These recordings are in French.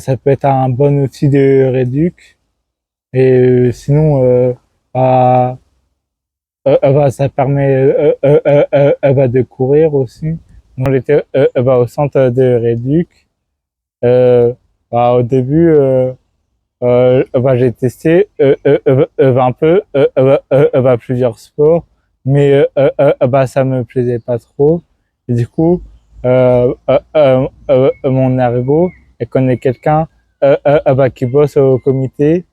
Ça peut être un bon outil de réduc. Et sinon, bah, ça permet de courir aussi. Moi, j'étais au centre de réduc. Euh, Au début, j'ai testé un peu plusieurs sports, mais ça me plaisait pas trop. Et du coup, mon ergo, elle connaît quelqu'un qui bosse au comité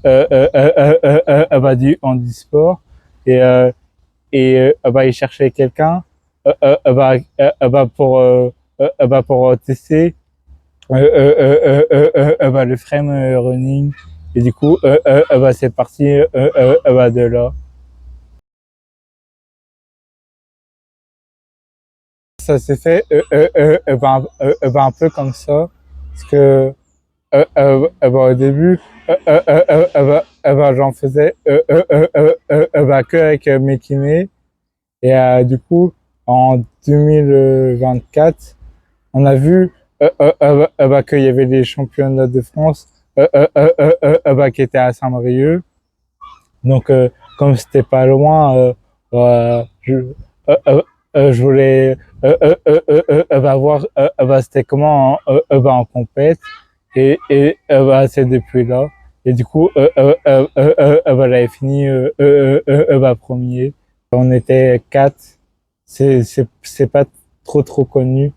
du handisport et il cherchait quelqu'un pour tester le frame running. Et du coup, c'est parti de là. Ça s'est fait un peu comme ça. Parce que au début, j'en faisais que avec mes kinés. Et du coup, en 2024, on a vu qu'il y avait des championnats de France qui étaient à Saint-Brieuc. Donc, comme c'était pas loin, je voulais voir c'était comment en compète. C'est depuis là. Et du coup, j'avais fini premier. On était quatre. C'est pas trop connu.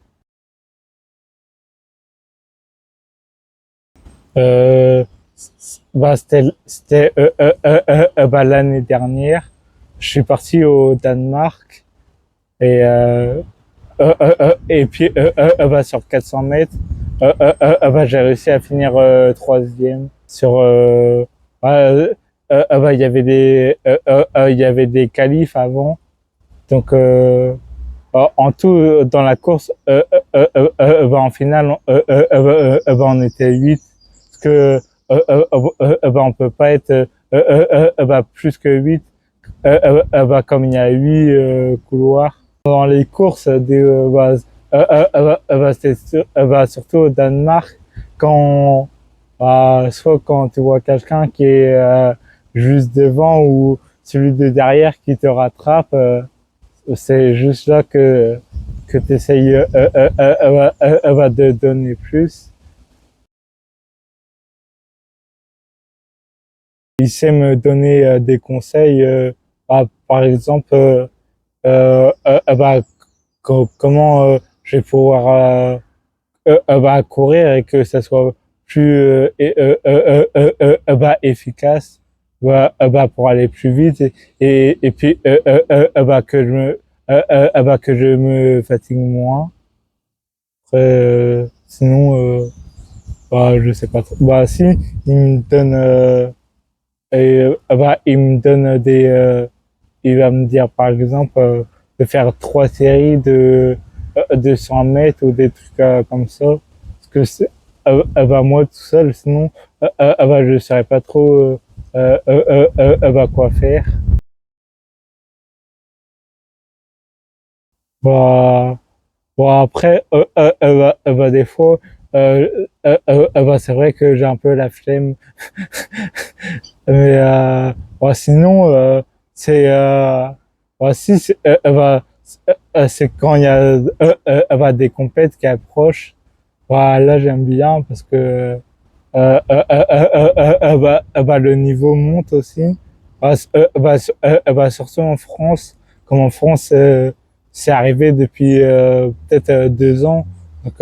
Euh, c'était l'année dernière. Je suis parti au Danemark et puis sur 400 mètres, j'ai réussi à finir troisième sur. Il y avait des qualifs avant, donc en tout dans la course, en finale, on était 8 parce que on peut pas être plus que 8 comme il y a 8 couloirs. Dans les courses, surtout au Danemark, quand, soit quand tu vois quelqu'un qui est juste devant ou celui de derrière qui te rattrape, c'est juste là que tu essayes de donner plus. Il sait me donner des conseils, par exemple, comment je vais pouvoir courir et que ça soit plus efficace pour aller plus vite et puis que je me fatigue moins. Après, sinon, je sais pas trop. Si, il me donne, il me donne il va me dire par exemple de faire 3 séries de 100 mètres ou des trucs comme ça. Parce que moi tout seul, sinon, je ne saurais pas trop quoi faire. Bah, après, des fois, c'est vrai que j'ai un peu la flemme. Mais sinon, c'est si c'est quand il y a des compètes qui approchent. Là j'aime bien parce que le niveau monte aussi. Surtout en France, comme en France c'est arrivé depuis peut-être 2 ans, donc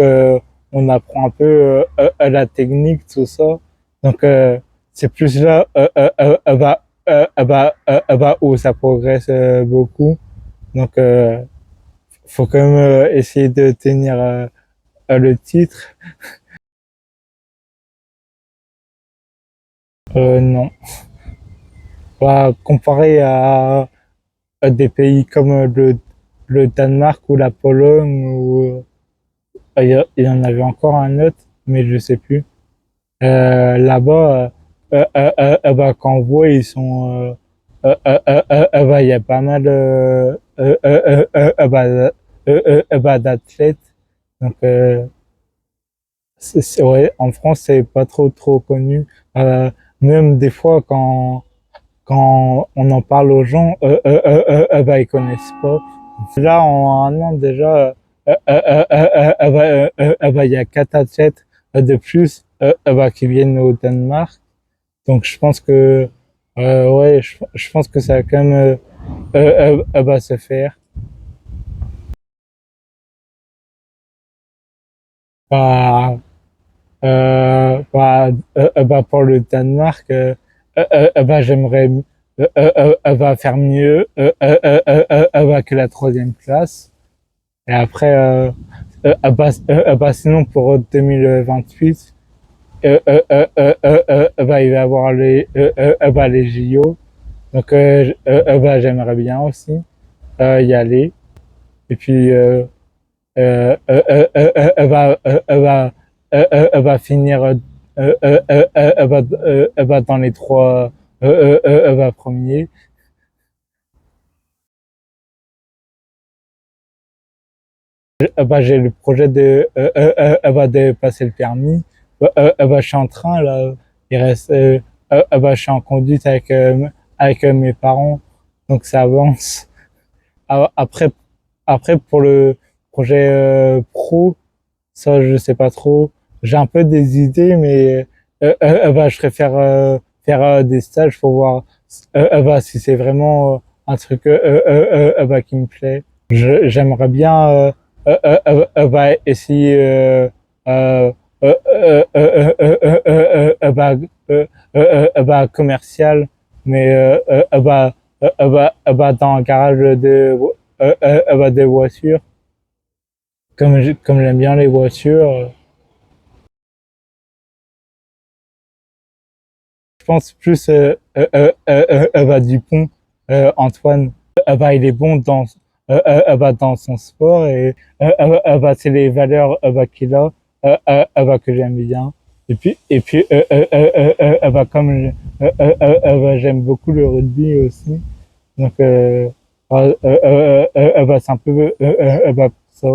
on apprend un peu la technique, tout ça. Donc c'est plus là où ça progresse beaucoup. Donc faut quand même essayer de tenir le titre. Non. Comparé à des pays comme le Danemark ou la Pologne, ou il y en avait encore un autre, mais je sais plus. Là-bas, quand on voit, ils sont, il y a pas mal d'athlètes. Donc, Ouais, en France, c'est pas trop connu. Même des fois, quand on en parle aux gens, bah, ils connaissent pas. Là, en un an déjà, bah, il y a 4 athlètes de plus bah, qui viennent au Danemark. Donc, je pense que, ouais, je pense que ça va quand même bah, se faire. Bah, bah, pour le Danemark, bah, j'aimerais bah, faire mieux bah, que la troisième place. Et après, bah, sinon pour 2028, bah, il va y avoir bah, les JO. Donc, bah, j'aimerais bien aussi y aller. Et puis, elle va finir bah, dans les trois bah, premiers. Bah, j'ai le projet bah, de passer le permis. Bah, je suis en train là. Il reste, bah, je suis en conduite avec mes parents, donc ça avance. Après, après pour le projet pro, ça, je sais pas trop. J'ai un peu des idées, mais bah, je préfère faire des stages pour voir bah, si c'est vraiment un truc bah, qui me plaît. J'aimerais bien bah, essayer bah, bah, commercial, mais bah, dans un garage bah, de voitures. Comme j'aime bien les voitures, je pense plus bah, Dupont, Antoine. Bah, il est bon bah, dans son sport et bah, c'est les valeurs bah, qu'il a bah, que j'aime bien. Et puis bah, comme bah, j'aime beaucoup le rugby aussi, donc bah, c'est un peu bah, ça.